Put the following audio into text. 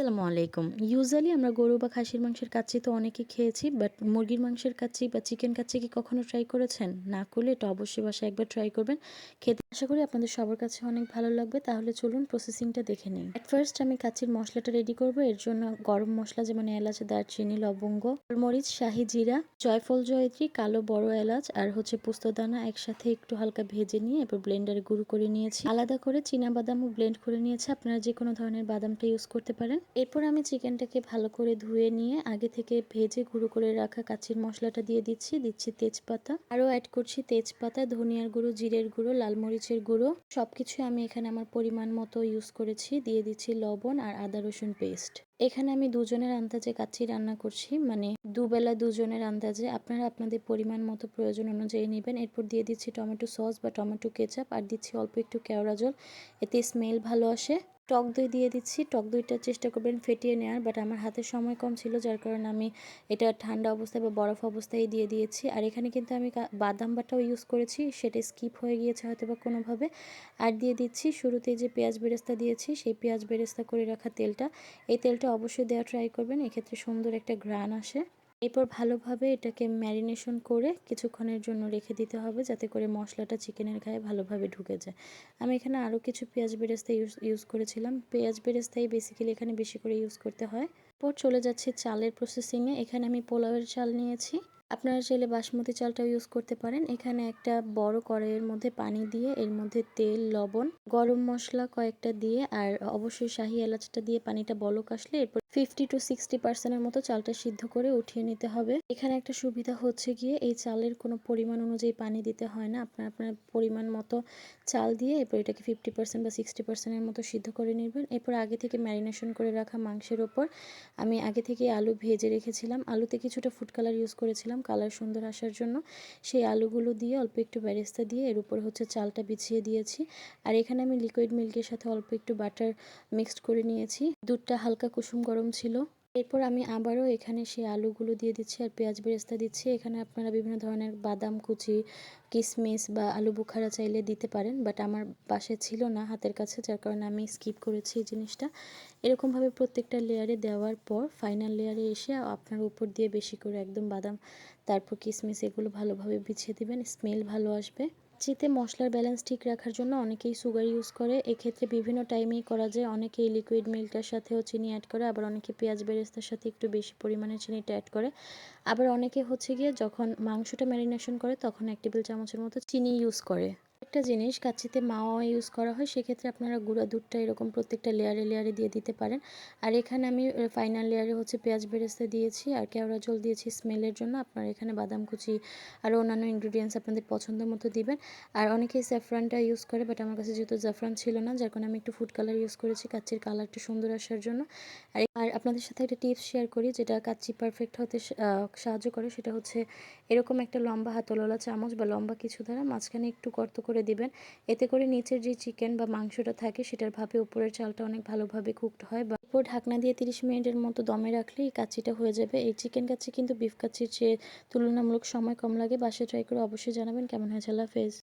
আসসালামু আলাইকুম। ইউজুয়ালি আমরা গরু বা খাসির মাংসের কাচ্চি তো অনেকে খেয়েছি। বাট মুরগির মাংসের কাচ্চি বা চিকেন কাচ্চি কি কখনো ট্রাই করেছেন? না করলে এটা অবশ্যই বাসায় একবার ট্রাই করবেন। খেতে আশা করি আপনাদের সবার কাছে অনেক ভালো লাগবে। তাহলে চলুন প্রসেসিংটা দেখে নিই। এট ফার্স্ট আমি কাচ্চির মসলাটা রেডি করব। এর জন্য গরম মসলা যেমন এলাচ, দারচিনি, লবঙ্গ, গোলমরিচ, শাহি জিরা, জয়ফল, জয়ত্রী, কালো বড় এলাচ আর পোস্তদানা একসাথে একটু হালকা ভেজে নিয়ে এরপর ব্লেন্ডারে গুঁড়ো করে নিয়েছি। আলাদা করে চীনা বাদামও ব্লেন্ড করে নিয়েছি। আপনারা যে কোনো ধরনের বাদামটা ইউজ করতে পারেন। এরপর আমি চিকেনটাকে ভালো করে ধুয়ে নিয়ে আগে থেকে ভেজে গুঁড়ো করে রাখা কাচ্চির মশলাটা দিয়ে দিচ্ছি তেজপাতা, আরও অ্যাড করছি তেজপাতা, ধনিয়ার গুঁড়ো, জিরের গুঁড়ো, লাল মরিচের গুঁড়ো, সবকিছু আমি এখানে আমার পরিমাণ মতো ইউজ করেছি। দিয়ে দিচ্ছি লবণ আর আদা রসুন পেস্ট। এখানে আমি দুজনের আন্দাজে কাচ্চি রান্না করছি, মানে দুবেলা দুজনের আন্দাজে। আপনারা আপনাদের পরিমাণ মতো প্রয়োজন অনুযায়ী নেবেন। এরপর দিয়ে দিচ্ছি টমেটো সস বা টমেটো কেচাপ আর দিচ্ছি অল্প একটু কেওড়া জল, এতে স্মেল ভালো আসে। টক দই দিয়ে দিচ্ছি। টক দইটা চেষ্টা করবেন ফেটিয়ে নেওয়ার, বাট আমার হাতে সময় কম ছিল যার কারণে আমি এটা ঠান্ডা অবস্থায় বা বরফ অবস্থায় দিয়ে দিয়েছি। আর এখানে কিন্তু আমি বাদাম বাটাও ইউজ করেছি, সেটা স্কিপ হয়ে গিয়েছে হয়তো বা কোনোভাবে। আর দিয়ে দিচ্ছি শুরুতেই যে পেঁয়াজ বেরেস্তা দিয়েছি, সেই পেঁয়াজ বেরেস্তা করে রাখা তেলটা। এই তেলটা অবশ্যই দেওয়া ট্রাই করবেন, এক্ষেত্রে সুন্দর একটা ঘ্রাণ আসে। এরপর ভালোভাবে এটাকে ম্যারিনেশন করে কিছুক্ষণের জন্য রেখে দিতে হবে, যাতে করে মশলাটা চিকেনের গায়ে ভালোভাবে ঢুকে যায়। আমি এখানে আরও কিছু পেঁয়াজ বেরেস্তা ইউজ করেছিলাম। পেঁয়াজ বেরেস্তাই বেসিক্যালি এখানে বেশি করে ইউজ করতে হয়। এরপর চলে যাচ্ছে চালের প্রসেসিংয়ে। এখানে আমি পোলাওয়ের চাল নিয়েছি। আপনারা চাইলে বাসমতি চালটাও ইউজ করতে পারেন। এখানে একটা বড় কড়াইয়ের মধ্যে পানি দিয়ে এর মধ্যে তেল, লবণ, গরম মশলা কয়েকটা দিয়ে আর অবশ্যই শাহি এলাচটা দিয়ে পানিটা বলক আসলে এরপর 50-60% মতো চালটা সিদ্ধ করে উঠিয়ে নিতে হবে। এখানে একটা সুবিধা হচ্ছে গিয়ে এই চালের কোনো পরিমাণ অনুযায়ী পানি দিতে হয় না। আপনার পরিমাণ মতো চাল দিয়ে এরপর এটাকে 50% বা 60% মতো সিদ্ধ করে নেবেন। এরপর আগে থেকে ম্যারিনেশন করে রাখা মাংসের ওপর আমি আগে থেকে আলু ভেজে রেখেছিলাম। আলুতে কিছুটা ফুড কালার ইউজ করেছিলাম কালার সুন্দর আসার জন্য। সেই আলুগুলো দিয়ে অল্প একটু বেরেস্তা দিয়ে এর উপর চালটা বিছিয়ে দিয়েছি। আর এখানে আমি লিকুইড মিল্কের সাথে অল্প একটু বাটার মিক্সড করে নিয়েছি। দুধটা হালকা কুসুম গরম ছিল। এরপর আমি আবারও এখানে সেই আলুগুলো দিয়ে দিচ্ছি আর পেঁয়াজ বেরেস্তা দিচ্ছি। এখানে আপনারা বিভিন্ন ধরনের বাদাম কুচি, কিশমিশ বা আলু বুখারা চাইলে দিতে পারেন, বাট আমার বাসায় ছিল না হাতের কাছে, যার কারণে আমি স্কিপ করেছি এই জিনিসটা। এরকমভাবে প্রত্যেকটা লেয়ারে দেওয়ার পর ফাইনাল লেয়ারে এসে আপনার উপর দিয়ে বেশি করে একদম বাদাম, তারপর কিশমিশ এগুলো ভালোভাবে বিছিয়ে দিবেন, স্মেল ভালো আসবে। চিতে মশলার ব্যালেন্স ঠিক রাখার জন্য অনেকেই সুগার ইউজ করে, এক্ষেত্রে বিভিন্ন টাইমেই করা যায়। অনেকেই লিকুইড মিল্কটার সাথেও চিনি অ্যাড করে, আবার অনেকে পেঁয়াজ বেরেস্তার সাথে একটু বেশি পরিমাণে চিনিটা অ্যাড করে। আবার অনেকে গিয়ে যখন মাংসটা ম্যারিনেশন করে তখন 1 টেবিল চামচের মতো চিনি ইউজ করে। একটা জিনিস কাচ্চিতে মাওয়া ইউজ করা হয়, সেক্ষেত্রে আপনারা গুঁড়া দুধটা এরকম প্রত্যেকটা লেয়ারে লেয়ারে দিয়ে দিতে পারেন। আর এখানে আমি ফাইনাল লেয়ারে পেঁয়াজ বেরেস্তা দিয়েছি আর কেওড়া জল দিয়েছি স্মেলের জন্য। আপনারা এখানে বাদাম কুচি আর অন্যান্য ইনগ্রিডিয়েন্টস আপনাদের পছন্দ মতো দিবেন। আর অনেকেই স্যাফরানটা ইউজ করে, বাট আমার কাছে যেহেতু জাফরান ছিল না যার কারণে আমি একটু ফুড কালার ইউজ করেছি কাচ্চির কালারটা সুন্দর আসার জন্য। আর আপনাদের সাথে একটা টিপস শেয়ার করি যেটা কাচ্চি পারফেক্ট হতে সাহায্য করে, সেটা হচ্ছে এরকম একটা লম্বা হাতলওয়ালা চামচ বা লম্বা কিছু দ্বারা মাঝখানে একটু গর্ত করে দিবেন। এতে করে নিচের যে চিকেন বা মাংসটা থাকে সেটার ভাবে উপরের চালটা অনেক ভালোভাবে কুকড হয়। বা উপর ঢাকনা দিয়ে 30 মিনিটের মতো দমে রাখলে এই কাচ্চিটা হয়ে যাবে। এই চিকেন কাচ্চি কিন্তু বিফ কাচ্চির চেয়ে তুলনামূলক সময় কম লাগে। বাসায় ট্রাই করে অবশ্যই জানাবেন কেমন হয়েছে। আল্লাহ হাফেজ।